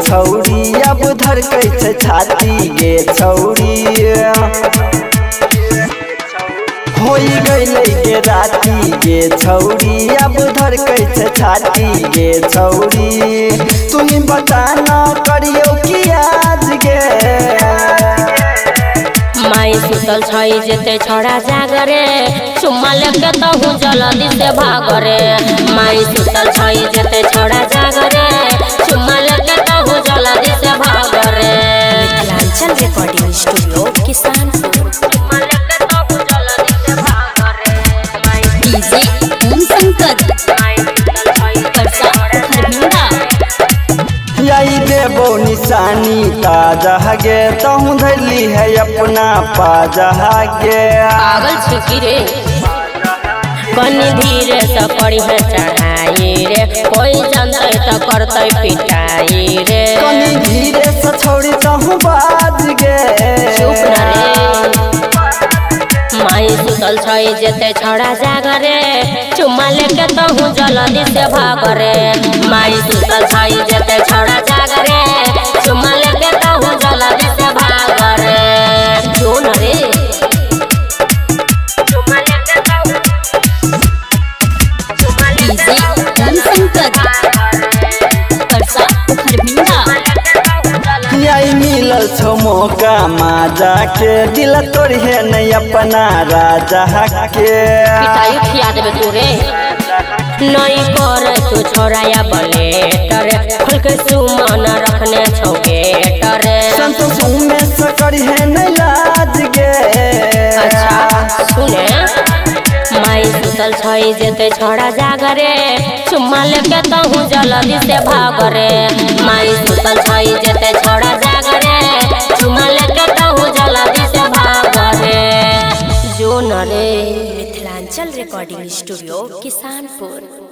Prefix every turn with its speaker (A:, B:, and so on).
A: छौरी अब धड़कै छै छाती गे छौरी होई गईले गे राती गे छौरी अब धड़कै छै छाती गे छौरी तुही बता ना करियो कि आज गे
B: माई सुतल छई जेते छोड़ा जागरे चुम्मा लेके तहु जल्दी से भागरे माई सुतल छई जेते छोड़ा जागरे चुम्मा लेके तहु जल्दी से भागरे
C: मिथिलांचल रिकॉर्डिंग स्टूडियो किसानपुर
B: चुम्मा लेके तहु जल्दी से भागरे
C: डीजे ओम शंकर
B: माई सुतल छई
C: परसा खरबिंदा
A: यही देबो निशानी ताजा गे तहु धरली है अपना पाजा गे
B: पागल छिकी रे कनी धीरे से पड़ी है चढ़ाई रे कोई जानते तो करते पिटाई रे
A: कनी धीरे से छोड़ी तहु बाज गे
B: चुप न रे माई सुतल छई जेते छोड़ा जागरे चुम्मा लेके तहु जल्दी से भागरे माई सुतल छई जेते छोड़ा जागरे चुम्मा लेके तहु जल्दी से भागरे जो न रे चुम्मा लेके तहु
C: डीजे ओम शंकर परसा खरबिंदा
A: यही मिलल छो मौका माजा के दिल तोड़ी है नहीं अपना राजा के
B: पिटाई खिया देबे तोरे नहीं करे तू छोराया बलेटर खुल के सुमन रखने छोगे टरे
A: संतोष में सकड़ी है नहीं लाज गे
B: अच्छा सुने माई सुतल छई जेते छोड़ा जागरे चुम्मा लेके तहु जल्दी से भागरे माई सुतल छई जेते छोड़ा जागरे चुम्मा लेके तहु जल्दी से भागरे जो न रे
C: मिथिलांचल रिकॉर्डिंग स्टूडियो किसानपुर।